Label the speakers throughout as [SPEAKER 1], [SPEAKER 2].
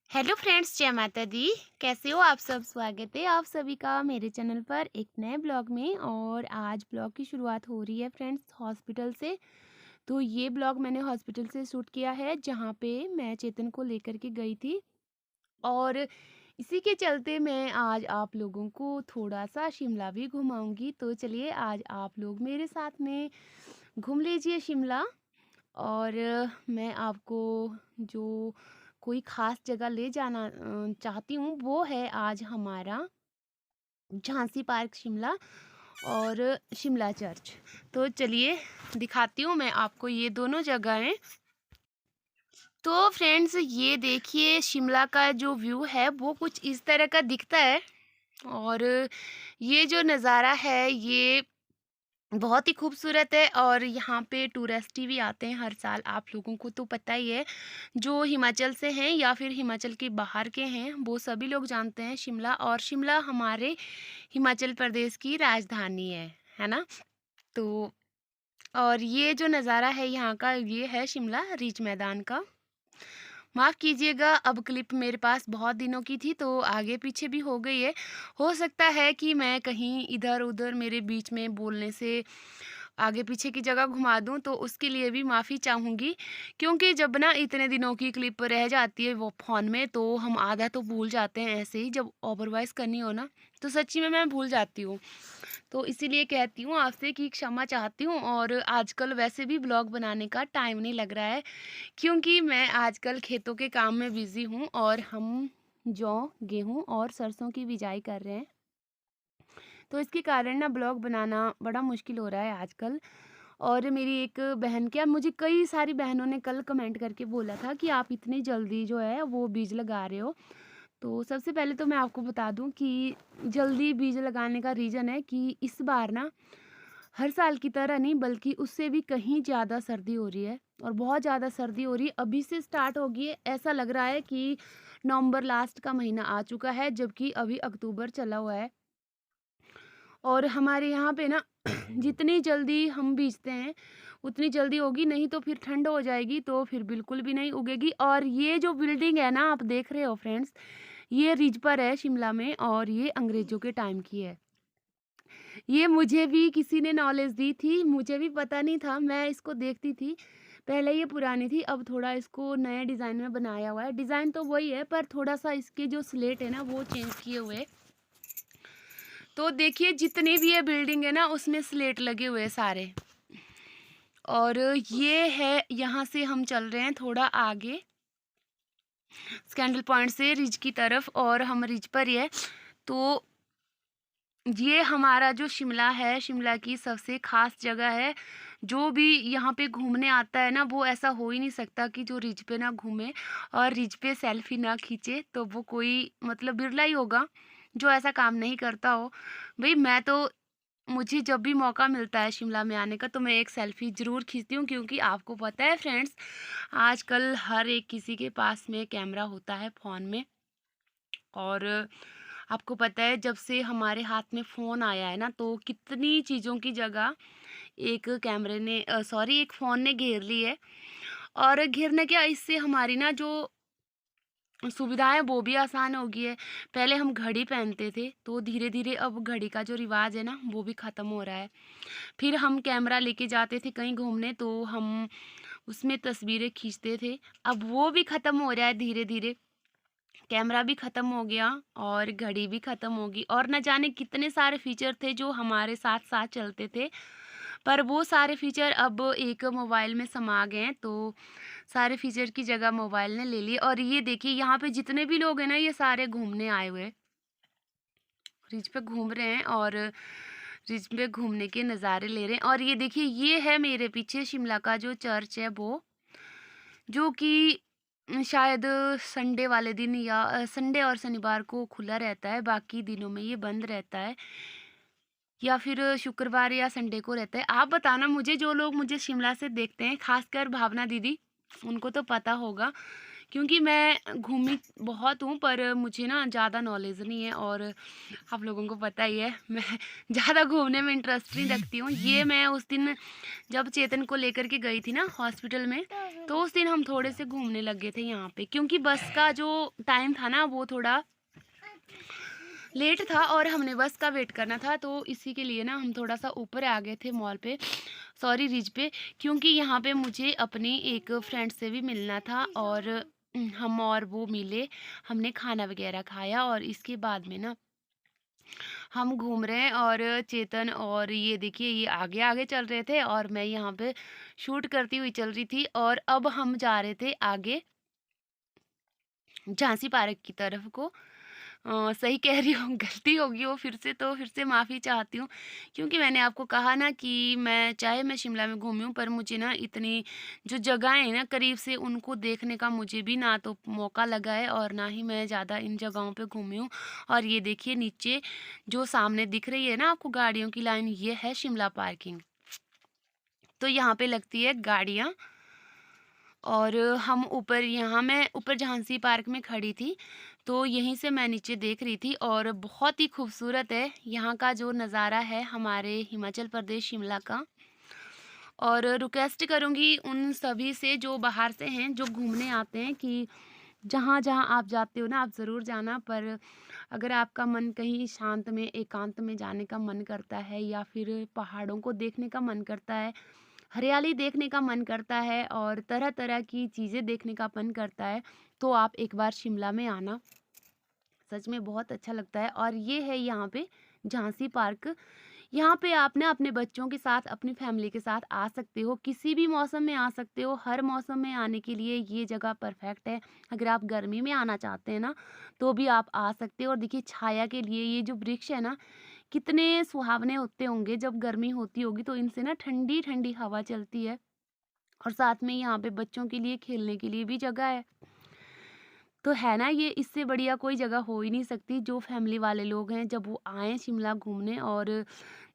[SPEAKER 1] Hello friends, जय माता दी। कैसे हो आप सब? स्वागत है आप सभी का मेरे चैनल पर एक नए ब्लॉग में। और आज ब्लॉग की शुरुआत हो रही है फ्रेंड्स हॉस्पिटल से। तो ये ब्लॉग मैंने हॉस्पिटल से शूट किया है, जहाँ पे मैं चेतन को लेकर के गई थी। और इसी के चलते मैं आज आप लोगों को थोड़ा सा शिमला भी घुमाऊंगी। तो चलिए आज आप लोग मेरे साथ में घूम लीजिए शिमला। और मैं आपको जो कोई ख़ास जगह ले जाना चाहती हूँ, वो है आज हमारा झांसी पार्क शिमला और शिमला चर्च। तो चलिए दिखाती हूँ मैं आपको ये दोनों जगहें। तो फ्रेंड्स ये देखिए, शिमला का जो व्यू है वो कुछ इस तरह का दिखता है। और ये जो नज़ारा है ये बहुत ही खूबसूरत है। और यहाँ पे टूरिस्ट भी आते हैं हर साल, आप लोगों को तो पता ही है। जो हिमाचल से हैं या फिर हिमाचल के बाहर के हैं, वो सभी लोग जानते हैं शिमला। और शिमला हमारे हिमाचल प्रदेश की राजधानी है ना? तो और ये जो नज़ारा है यहाँ का, ये है शिमला रिज मैदान का। माफ़ कीजिएगा, अब क्लिप मेरे पास बहुत दिनों की थी तो आगे पीछे भी हो गई है। हो सकता है कि मैं कहीं इधर-उधर मेरे बीच में बोलने से आगे पीछे की जगह घुमा दूँ, तो उसके लिए भी माफ़ी चाहूँगी। क्योंकि जब ना इतने दिनों की क्लिप रह जाती है वो फ़ोन में, तो हम आधा तो भूल जाते हैं ऐसे ही। जब ओवर वॉइस करनी हो ना, तो सच्ची में मैं भूल जाती हूँ। तो इसीलिए कहती हूँ आपसे कि क्षमा चाहती हूँ। और आजकल वैसे भी ब्लॉग बनाने का टाइम नहीं लग रहा है, क्योंकि मैं आजकल खेतों के काम में बिज़ी हूँ और हम जौ, गेहूँ और सरसों की बिजाई कर रहे हैं। तो इसके कारण ना ब्लॉग बनाना बड़ा मुश्किल हो रहा है आजकल। और मेरी एक बहन, क्या मुझे कई सारी बहनों ने कल कमेंट करके बोला था कि आप इतनी जल्दी जो है वो बीज लगा रहे हो। तो सबसे पहले तो मैं आपको बता दूं कि जल्दी बीज लगाने का रीज़न है कि इस बार ना हर साल की तरह नहीं, बल्कि उससे भी कहीं ज़्यादा सर्दी हो रही है। और बहुत ज़्यादा सर्दी हो रही है, अभी से स्टार्ट होगी है। ऐसा लग रहा है कि नवंबर लास्ट का महीना आ चुका है, जबकि अभी अक्टूबर चला हुआ है। और हमारे यहाँ पे ना जितनी जल्दी हम बीजते हैं उतनी जल्दी होगी, नहीं तो फिर ठंड हो जाएगी तो फिर बिल्कुल भी नहीं उगेगी। और ये जो बिल्डिंग है ना, आप देख रहे हो फ्रेंड्स, ये रिज पर है शिमला में और ये अंग्रेज़ों के टाइम की है। ये मुझे भी किसी ने नॉलेज दी थी, मुझे भी पता नहीं था, मैं इसको देखती थी। पहले ये पुरानी थी, अब थोड़ा इसको नए डिज़ाइन में बनाया हुआ है। डिज़ाइन तो वही है, पर थोड़ा-सा इसके जो स्लेट है ना वो चेंज किए हुए हैं। तो देखिए जितनी भी ये बिल्डिंग है ना, उसमें स्लेट लगे हुए हैं सारे। और ये है, यहाँ से हम चल रहे हैं थोड़ा आगे स्कैंडल पॉइंट से रिज की तरफ, और हम रिज पर ही है। तो ये हमारा जो शिमला है, शिमला की सबसे ख़ास जगह है। जो भी यहाँ पे घूमने आता है ना, वो ऐसा हो ही नहीं सकता कि जो रिज पे ना घूमे और रिज पे सेल्फ़ी ना खींचे, तो वो कोई मतलब बिरला ही होगा जो ऐसा काम नहीं करता हो। भई मैं तो, मुझे जब भी मौका मिलता है शिमला में आने का, तो मैं एक सेल्फ़ी ज़रूर खींचती हूँ। क्योंकि आपको पता है फ्रेंड्स, आजकल हर एक किसी के पास में कैमरा होता है फ़ोन में। और आपको पता है, जब से हमारे हाथ में फ़ोन आया है ना, तो कितनी चीज़ों की जगह एक कैमरे ने सॉरी एक फ़ोन ने घेर ली है। और घेरने क्या, इससे हमारी ना जो सुविधाएं वो भी आसान हो गई है। पहले हम घड़ी पहनते थे, तो धीरे धीरे अब घड़ी का जो रिवाज है ना वो भी ख़त्म हो रहा है। फिर हम कैमरा लेके जाते थे कहीं घूमने, तो हम उसमें तस्वीरें खींचते थे। अब वो भी ख़त्म हो रहा है धीरे धीरे। कैमरा भी ख़त्म हो गया और घड़ी भी ख़त्म होगी, और न जाने कितने सारे फीचर थे जो हमारे साथ साथ चलते थे। पर वो सारे फीचर अब एक मोबाइल में समा गए हैं, तो सारे फीचर की जगह मोबाइल ने ले ली। और ये देखिए, यहाँ पे जितने भी लोग हैं ना, ये सारे घूमने आए हुए हैं, रिज पे घूम रहे हैं और रिज पे घूमने के नज़ारे ले रहे हैं। और ये देखिए, ये है मेरे पीछे शिमला का जो चर्च है वो, जो कि शायद संडे वाले दिन या संडे और शनिवार को खुला रहता है, बाकी दिनों में ये बंद रहता है। या फिर शुक्रवार या संडे को रहता है। आप बताना मुझे, जो लोग मुझे शिमला से देखते हैं, खासकर भावना दीदी, उनको तो पता होगा। क्योंकि मैं घूमी बहुत हूँ, पर मुझे ना ज़्यादा नॉलेज नहीं है, और आप लोगों को पता ही है मैं ज़्यादा घूमने में इंटरेस्ट नहीं रखती हूँ। ये मैं उस दिन जब चेतन को लेकर के गई थी ना हॉस्पिटल में, तो उस दिन हम थोड़े से घूमने लग गए थे यहाँ पे, क्योंकि बस का जो टाइम था ना वो थोड़ा लेट था और हमने बस का वेट करना था, तो इसी के लिए ना हम थोड़ा सा ऊपर आ गए थे मॉल पे, सॉरी रिज पे, क्योंकि यहाँ पे मुझे अपनी एक फ्रेंड से भी मिलना था। और हम और वो मिले, हमने खाना वगैरह खाया, और इसके बाद में ना हम घूम रहे हैं। और चेतन और ये देखिए ये आगे आगे चल रहे थे और मैं यहाँ पे शूट करती हुई चल रही थी। और अब हम जा रहे थे आगे झांसी पार्क की तरफ को। सही कह रही हूँ, गलती होगी वो फिर से माफ़ी चाहती हूँ, क्योंकि मैंने आपको कहा ना कि मैं शिमला में घूमी हूँ, पर मुझे ना इतनी जो जगहें हैं ना करीब से उनको देखने का मुझे भी ना तो मौका लगा है, और ना ही मैं ज़्यादा इन जगहों पे घूमी हूँ। और ये देखिए नीचे जो सामने दिख रही है ना आपको गाड़ियों की लाइन, ये है शिमला पार्किंग। तो यहाँ पे लगती है गाड़ियाँ। और मैं ऊपर झांसी पार्क में खड़ी थी, तो यहीं से मैं नीचे देख रही थी, और बहुत ही खूबसूरत है यहाँ का जो नज़ारा है हमारे हिमाचल प्रदेश शिमला का। और रिक्वेस्ट करूँगी उन सभी से जो बाहर से हैं, जो घूमने आते हैं, कि जहाँ-जहाँ आप जाते हो ना आप ज़रूर जाना, पर अगर आपका मन कहीं शांत में, एकांत में जाने का मन करता है, या फिर पहाड़ों को देखने का मन करता है, हरियाली देखने का मन करता है, और तरह-तरह की चीज़ें देखने का मन करता है, तो आप एक बार शिमला में आना। सच में बहुत अच्छा लगता है। और ये है यहाँ पे झांसी पार्क। यहाँ पे आप ना अपने बच्चों के साथ, अपनी फैमिली के साथ आ सकते हो, किसी भी मौसम में आ सकते हो। हर मौसम में आने के लिए ये जगह परफेक्ट है। अगर आप गर्मी में आना चाहते हैं ना, तो भी आप आ सकते हो। और देखिए छाया के लिए ये जो वृक्ष है ना, कितने सुहावने होते होंगे। जब गर्मी होती होगी तो इनसे ना ठंडी-ठंडी हवा चलती है, और साथ में यहाँ पे बच्चों के लिए खेलने के लिए भी जगह है। तो है ना, ये इससे बढ़िया कोई जगह हो ही नहीं सकती। जो फैमिली वाले लोग हैं, जब वो आएँ शिमला घूमने, और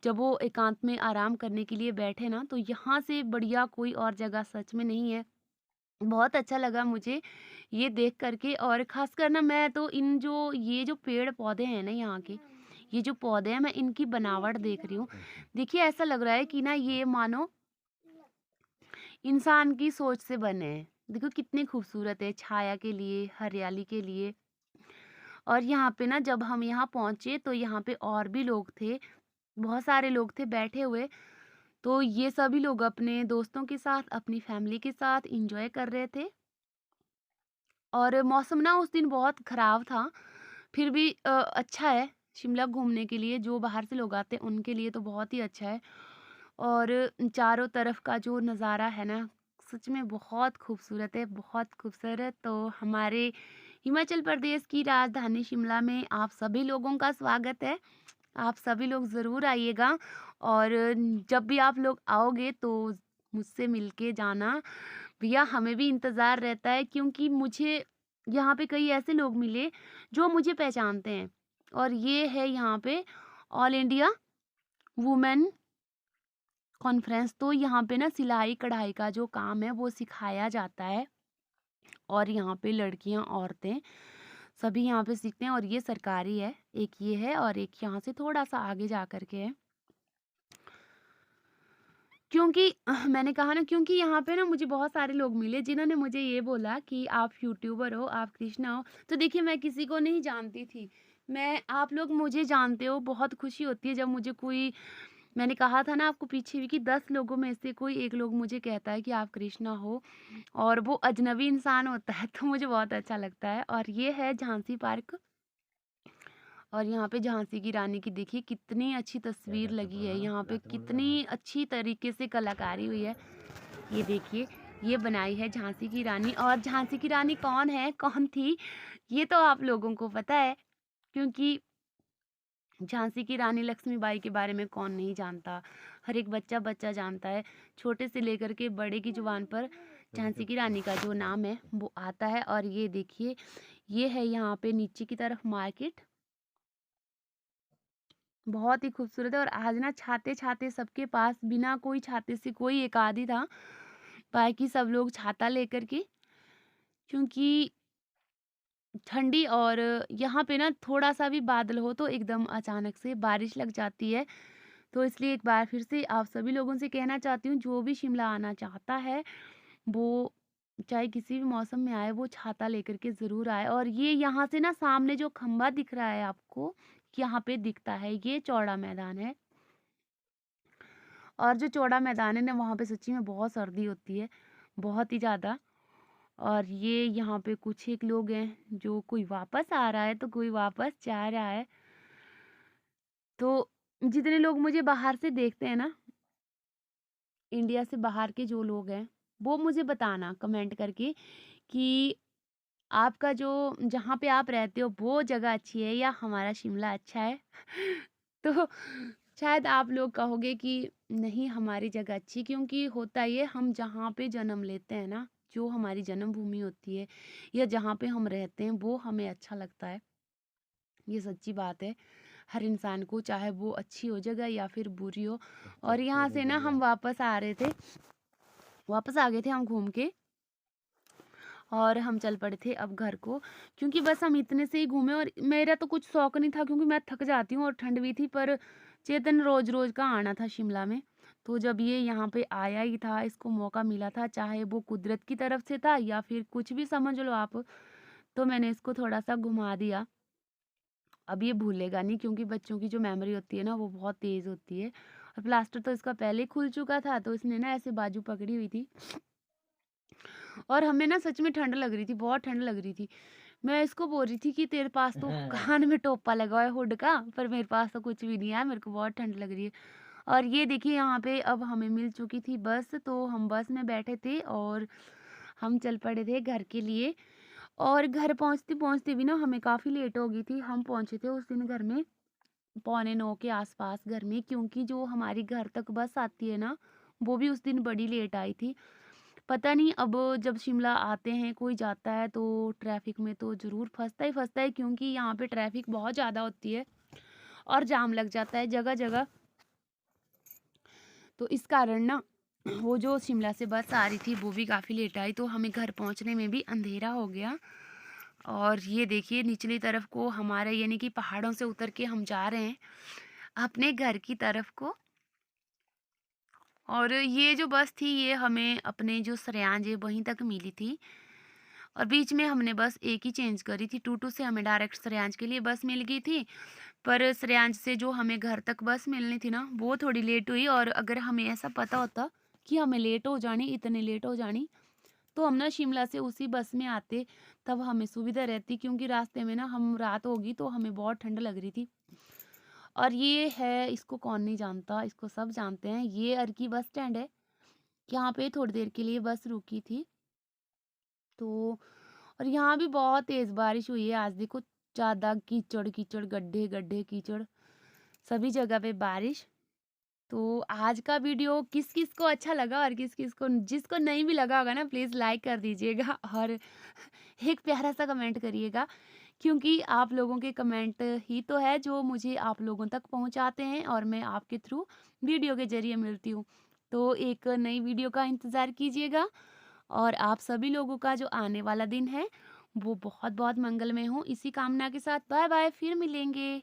[SPEAKER 1] जब वो एकांत में आराम करने के लिए बैठे ना, तो यहाँ से बढ़िया कोई और जगह सच में नहीं है। बहुत अच्छा लगा मुझे ये देख कर के। और ख़ासकर ना मैं तो ये जो पेड़-पौधे हैं ना यहाँ के, ये जो पौधे हैं, मैं इनकी बनावट देख रही हूँ। देखिए ऐसा लग रहा है कि ना ये मानो इंसान की सोच से बने हैं। देखो कितने खूबसूरत है, छाया के लिए, हरियाली के लिए। और यहाँ पे ना जब हम यहाँ पहुँचे, तो यहाँ पे और भी लोग थे, बहुत सारे लोग थे बैठे हुए। तो ये सभी लोग अपने दोस्तों के साथ, अपनी फैमिली के साथ एन्जॉय कर रहे थे। और मौसम ना उस दिन बहुत ख़राब था, फिर भी अच्छा है शिमला घूमने के लिए। जो बाहर से लोग आते हैं उनके लिए तो बहुत ही अच्छा है। और चारों तरफ का जो नज़ारा है ना, सच में बहुत खूबसूरत है, बहुत खूबसूरत। तो हमारे हिमाचल प्रदेश की राजधानी शिमला में आप सभी लोगों का स्वागत है। आप सभी लोग ज़रूर आइएगा, और जब भी आप लोग आओगे तो मुझसे मिलके जाना। भैया हमें भी इंतज़ार रहता है, क्योंकि मुझे यहाँ पे कई ऐसे लोग मिले जो मुझे पहचानते हैं। और ये है यहाँ पे ऑल इंडिया वुमेन कॉन्फ्रेंस। तो यहाँ पे ना सिलाई कढ़ाई का जो काम है वो सिखाया जाता है, और यहाँ पे लड़कियाँ, औरतें सभी यहाँ पे सीखते हैं। और ये सरकारी है, एक ये है, और एक यहाँ से थोड़ा सा आगे जा कर के है। क्योंकि मैंने कहा ना, क्योंकि यहाँ पे ना मुझे बहुत सारे लोग मिले जिन्होंने मुझे ये बोला कि आप यूट्यूबर हो, आप कृष्णा हो। तो देखिए मैं किसी को नहीं जानती थी। आप लोग मुझे जानते हो, बहुत खुशी होती है जब मुझे कोई, मैंने कहा था ना आपको पीछे भी, कि 10 लोगों में से कोई एक लोग मुझे कहता है कि आप कृष्णा हो, और वो अजनबी इंसान होता है, तो मुझे बहुत अच्छा लगता है। और ये है झांसी पार्क। और यहाँ पे झांसी की रानी की देखिए कितनी अच्छी तस्वीर लगी है, यहाँ पे कितनी अच्छी तरीके से कलाकारी हुई है। ये देखिए, ये बनाई है झांसी की रानी। और झांसी की रानी कौन है, कौन थी, ये तो आप लोगों को पता है, क्योंकि झांसी की रानी लक्ष्मीबाई के बारे में कौन नहीं जानता। हर एक बच्चा जानता है, छोटे से लेकर के बड़े की जुबान पर झांसी की रानी का जो नाम है वो आता है। और ये देखिए, ये है यहाँ पे नीचे की तरफ मार्केट, बहुत ही खूबसूरत है। और आज ना छाते-छाते सबके पास, बिना कोई छाते से कोई एक आध ही था, बाकी सब लोग छाता लेकर के क्योंकि ठंडी और यहाँ पे ना थोड़ा-सा भी बादल हो तो एकदम अचानक से बारिश लग जाती है। तो इसलिए एक बार फिर से आप सभी लोगों से कहना चाहती हूँ, जो भी शिमला आना चाहता है, वो चाहे किसी भी मौसम में आए, वो छाता लेकर के ज़रूर आए। और ये यहाँ से ना सामने जो खंभा दिख रहा है आपको, यहाँ पे दिखता है, ये चौड़ा मैदान है। और जो चौड़ा मैदान है ना, वहाँ पे सच्ची में बहुत सर्दी होती है, बहुत ही ज़्यादा। और ये यहाँ पे कुछ एक लोग हैं, जो कोई वापस आ रहा है, तो कोई वापस जा रहा है। तो जितने लोग मुझे बाहर से देखते हैं ना, इंडिया से बाहर के जो लोग हैं, वो मुझे बताना कमेंट करके कि आपका जो जहाँ पे आप रहते हो वो जगह अच्छी है या हमारा शिमला अच्छा है। तो शायद आप लोग कहोगे कि नहीं, हमारी जगह अच्छी, क्योंकि होता ये हम जहाँ पे जन्म लेते हैं ना, जो हमारी जन्मभूमि होती है या जहाँ पे हम रहते हैं, वो हमें अच्छा लगता है। ये सच्ची बात है हर इंसान को, चाहे वो अच्छी हो जगह या फिर बुरी हो। और यहाँ से ना हम वापस आ रहे थे, वापस आ गए थे हम घूम के, और हम चल पड़े थे अब घर को, क्योंकि बस हम इतने से ही घूमे। और मेरा तो कुछ शौक नहीं था, क्योंकि मैं थक जाती हूँ और ठंड भी थी, पर चेतन रोज रोज का आना था शिमला में। तो जब ये यहाँ पे आया ही था, इसको मौका मिला था, चाहे वो कुदरत की तरफ से था या फिर कुछ भी समझ लो आप, तो मैंने इसको थोड़ा सा घुमा दिया। अब ये भूलेगा नहीं, क्योंकि बच्चों की जो मेमोरी होती है ना, वो बहुत तेज होती है। और प्लास्टर तो इसका पहले ही खुल चुका था, तो इसने ना ऐसे बाजू पकड़ी हुई थी। और हमें ना सच में ठंड लग रही थी, बहुत ठंड लग रही थी। मैं इसको बोल रही थी कि तेरे पास तो कान में टोपा लगा हुआ है हुड का, पर मेरे पास तो कुछ भी नहीं है, मेरे को बहुत ठंड लग रही है। और ये देखिए, यहाँ पे अब हमें मिल चुकी थी बस, तो हम बस में बैठे थे और हम चल पड़े थे घर के लिए। और घर पहुँचते पहुँचते भी ना हमें काफ़ी लेट हो गई थी। हम पहुँचे थे उस दिन घर में पौने 9 के आसपास घर में, क्योंकि जो हमारी घर तक बस आती है ना, वो भी उस दिन बड़ी लेट आई थी। पता नहीं, अब जब शिमला आते हैं कोई जाता है तो ट्रैफिक में तो ज़रूर फँसता ही फँसता है, क्योंकि यहाँ पे ट्रैफिक बहुत ज़्यादा होती है और जाम लग जाता है जगह-जगह। तो इस कारण ना वो जो शिमला से बस आ रही थी, वो भी काफ़ी लेट आई, तो हमें घर पहुँचने में भी अंधेरा हो गया। और ये देखिए, निचली तरफ को हमारे यानी कि पहाड़ों से उतर के हम जा रहे हैं अपने घर की तरफ को। और ये जो बस थी, ये हमें अपने जो सरेआं है वहीं तक मिली थी। और बीच में हमने बस एक ही चेंज करी थी, टूटू से हमें डायरेक्ट सरेआंज के लिए बस मिल गई थी। पर सरेआंज से जो हमें घर तक बस मिलनी थी ना, वो थोड़ी लेट हुई। और अगर हमें ऐसा पता होता कि हमें लेट हो जानी, इतने लेट हो जानी, तो हम ना शिमला से उसी बस में आते, तब हमें सुविधा रहती, क्योंकि रास्ते में ना हम रात होगी तो हमें बहुत ठंड लग रही थी। और ये है, इसको कौन नहीं जानता, इसको सब जानते हैं, ये अर्की बस स्टैंड है। यहाँ पे थोड़ी देर के लिए बस रुकी थी। तो और यहाँ भी बहुत तेज़ बारिश हुई है आज, देखो ज़्यादा कीचड़ कीचड़, गड्ढे गड्ढे कीचड़, सभी जगह पे बारिश। तो आज का वीडियो किस किस को अच्छा लगा और किस किस को, जिसको नहीं भी लगा होगा ना, प्लीज़ लाइक कर दीजिएगा और एक प्यारा सा कमेंट करिएगा, क्योंकि आप लोगों के कमेंट ही तो है जो मुझे आप लोगों तक पहुंचाते हैं और मैं आपके थ्रू वीडियो के ज़रिए मिलती हूँ। तो एक नई वीडियो का इंतज़ार कीजिएगा, और आप सभी लोगों का जो आने वाला दिन है, वो बहुत बहुत मंगलमय हो, इसी कामना के साथ बाय बाय, फिर मिलेंगे।